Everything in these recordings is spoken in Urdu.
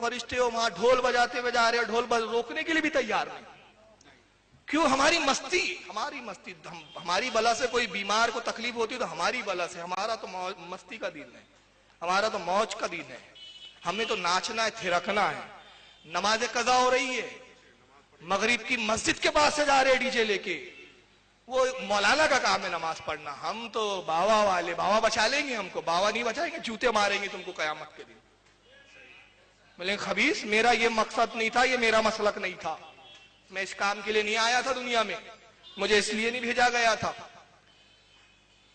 فرشتے ہو وہاں ڈھول بجاتے ہوئے جا رہے ہو, ڈھول روکنے کے لیے بھی تیار نہیں. کیوں؟ ہماری مستی. ہماری بلا سے کوئی بیمار کو تکلیف ہوتی تو ہماری بلا سے. ہمارا تو مستی کا دین ہے, ہمارا تو موج کا دین ہے. ہمیں تو ناچنا ہے, تھرکنا ہے. نماز قضا ہو رہی ہے, مغرب کی مسجد کے پاس سے جا رہے ڈی جے لے کے. وہ مولانا کا کام ہے نماز پڑھنا. ہم تو باوا والے, باوا بچا لیں گے ہم کو, باوا نہیں بچائیں گے, جوتے ماریں گے تم کو قیامت کے دن. بولے خبیث, میرا یہ مقصد نہیں تھا, یہ میرا مسلک نہیں تھا, میں اس کام کے لیے نہیں آیا تھا دنیا میں, مجھے اس لیے نہیں بھیجا گیا تھا.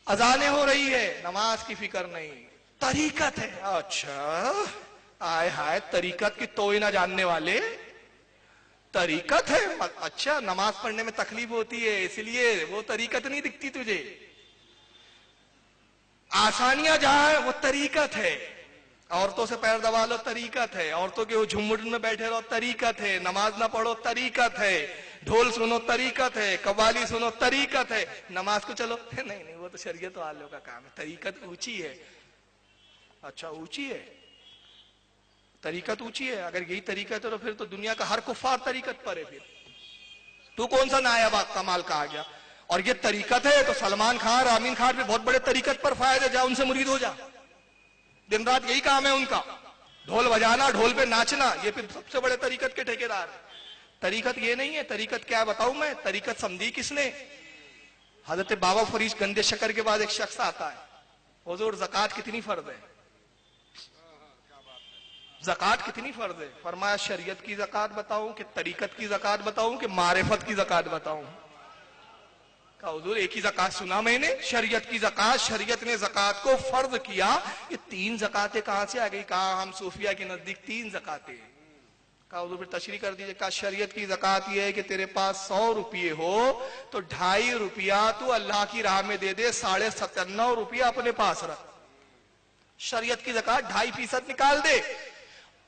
اذانیں ہو رہی ہے, نماز کی فکر نہیں, طریقت ہے. اچھا آئے ہائے, طریقت کی توئی نہ جاننے والے, طریقت ہے. اچھا نماز پڑھنے میں تکلیف ہوتی ہے اس لیے وہ طریقت نہیں دکھتی تجھے. آسانیاں جہاں وہ طریقت ہے. عورتوں سے پیر دبا لو, طریقت ہے. عورتوں کے وہ جھمٹ میں بیٹھے رہو, طریقت ہے. نماز نہ پڑھو, طریقت ہے. ڈھول سنو, طریقت ہے. قوالی سنو, طریقت ہے. نماز کو چلو, نہیں وہ تو شریعت والوں کا کام ہے. طریقت اونچی ہے. اچھا اونچی ہے, طریقت اونچی ہے. اگر یہی طریقت ہے تو پھر تو دنیا کا ہر کفار طریقت پر ہے. پھر تو کون سا نایاب کمال کہا گیا؟ اور یہ طریقت ہے تو سلمان خان, آمین خان بھی بہت بڑے طریقت پر فائد ہے. جا ان سے مرید ہو جا, دن رات یہی کام ہے ان کا, ڈھول بجانا, ڈھول پہ ناچنا. یہ پھر سب سے بڑے طریقت کے ٹھیکیدار ہیں. طریقت یہ نہیں ہے. طریقت کیا بتاؤں میں؟ طریقت سمجھی کس نے؟ حضرت بابا فرید گندے شکر کے بعد ایک شخص آتا ہے, حضور زکوٰۃ کتنی فرض ہے؟ زکوٰۃ کتنی فرض ہے؟ فرمایا شریعت کی زکوٰۃ بتاؤں کہ طریقت کی زکوٰۃ بتاؤں کہ معرفت کی زکوٰۃ بتاؤں؟ کہا حضور ایک ہی زکوٰۃ سنا میں نے, شریعت کی زکوٰۃ. شریعت نے زکوٰۃ کو فرض کیا. یہ 3 زکوٰتیں کہاں سے آ گئی؟ کہا ہم صوفیہ کے نزدیک 3 زکوٰتیں. کہا حضور پھر تشریح کر دیجئے. کہا شریعت کی زکوٰۃ یہ ہے کہ تیرے پاس 100 روپیے ہو تو 2.5 روپیہ تو اللہ کی راہ میں دے دے, 97.5 روپیہ اپنے پاس رکھ. شریعت کی زکوٰۃ 2.5% نکال دے.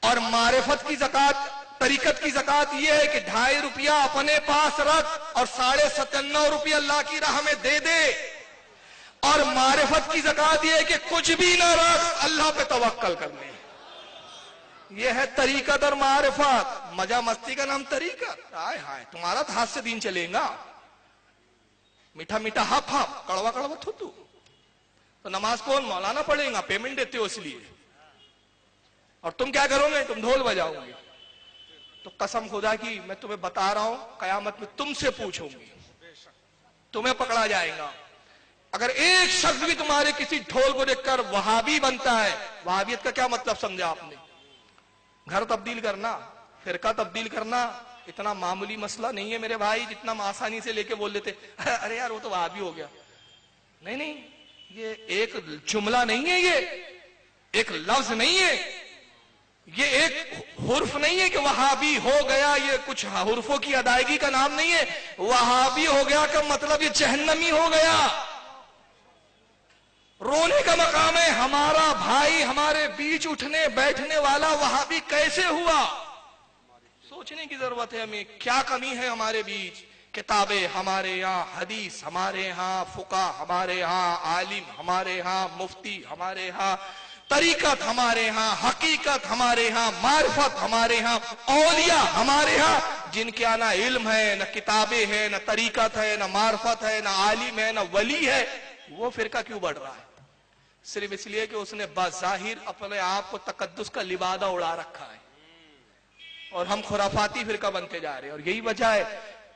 اور معرفت کی زکوٰۃ, طریقت کی زکوٰۃ یہ ہے کہ 2.5 روپیہ اپنے پاس رکھ اور 97.5 روپیہ اللہ کی راہ میں دے دے. اور معرفت کی زکوٰۃ یہ ہے کہ کچھ بھی نہ رکھ, اللہ پہ توکل کر لے. یہ ہے طریقت اور معرفت. مزہ مستی کا نام طریقت. ہائے ہائے, تمہارا تو ہاتھ سے دین چلے گا. میٹھا میٹھا ہپ ہپ, کڑوا کڑوا تھو تو نماز کون مولانا پڑھے گا؟ پیمنٹ دیتے ہو اس لیے. اور تم کیا کرو گے؟ تم ڈھول بجاؤ گے. تو قسم خدا کی میں تمہیں بتا رہا ہوں, قیامت میں تم سے پوچھوں گی, تمہیں پکڑا جائے گا. اگر ایک شخص بھی تمہارے کسی ڈھول کو دیکھ کر وہابی بنتا ہے, وہابیت کا کیا مطلب سمجھا آپ نے؟ گھر تبدیل کرنا, فرقہ تبدیل کرنا, اتنا معمولی مسئلہ نہیں ہے میرے بھائی جتنا ہم آسانی سے لے کے بول لیتے ارے یار وہ تو وہابی ہو گیا. نہیں, یہ ایک جملہ نہیں ہے, یہ ایک لفظ نہیں ہے, یہ ایک حرف نہیں ہے کہ وہابی ہو گیا. یہ کچھ حرفوں کی ادائیگی کا نام نہیں ہے. وہابی ہو گیا کا مطلب یہ جہنمی ہو گیا. رونے کا مقام ہے. ہمارا بھائی ہمارے بیچ اٹھنے بیٹھنے والا وہابی کیسے ہوا؟ سوچنے کی ضرورت ہے ہمیں. کیا کمی ہے ہمارے بیچ؟ کتابیں ہمارے یہاں, حدیث ہمارے ہاں, فقہ ہمارے ہاں, عالم ہمارے ہاں, مفتی ہمارے ہاں, طریقت ہمارے ہاں, حقیقت ہمارے ہاں, معرفت ہمارے ہاں, اولیاء ہمارے ہاں, جن کے نہ علم ہے, نہ کتابیں ہے, نہ طریقت ہے, نہ معرفت ہے, نہ عالم ہے, نہ ولی ہے. وہ فرقہ کیوں بڑھ رہا ہے؟ صرف اس لیے کہ اس نے بظاہر اپنے آپ کو تقدس کا لبادہ اڑا رکھا ہے, اور ہم خرافاتی فرقہ بنتے جا رہے ہیں. اور یہی وجہ ہے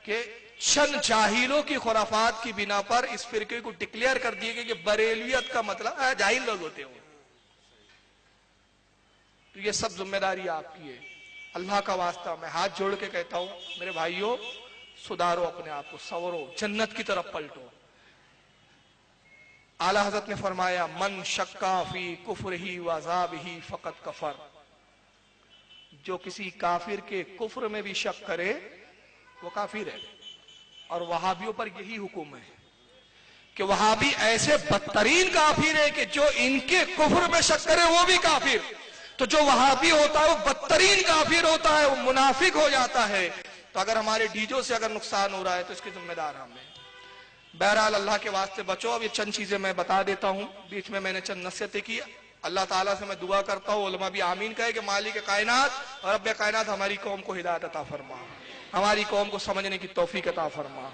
کہ چند جاہلوں کی خرافات کی بنا پر اس فرقے کو ڈکلیئر کر دیے گئے کہ بریلویت کا مطلب جاہل لوگ ہوتے ہیں. تو یہ سب ذمہ داری آپ کی ہے. اللہ کا واسطہ میں ہاتھ جوڑ کے کہتا ہوں میرے بھائیوں, سدھارو اپنے آپ کو, سنورو, جنت کی طرف پلٹو. اعلیٰ حضرت نے فرمایا من شکا فی کفرہ وعذابہ فقد کفر. جو کسی کافر کے کفر میں بھی شک کرے وہ کافر ہے. اور وہابیوں پر یہی حکم ہے کہ وہابی ایسے بدترین کافر ہے کہ جو ان کے کفر میں شک کرے وہ بھی کافر. تو جو وہابی ہوتا ہے وہ بدترین کافر ہوتا ہے, وہ منافق ہو جاتا ہے. تو اگر ہمارے ڈیجوں سے اگر نقصان ہو رہا ہے تو اس کی ذمہ دار ہم ہیں. بہرحال اللہ کے واسطے بچو. اب یہ چند چیزیں میں بتا دیتا ہوں, بیچ میں نے چند نصیحتیں کی. اللہ تعالیٰ سے میں دعا کرتا ہوں، علماء بھی آمین کہے کہ مالک کائنات اور رب کائنات ہماری قوم کو ہدایت عطا فرما، ہماری قوم کو سمجھنے کی توفیق عطا فرما۔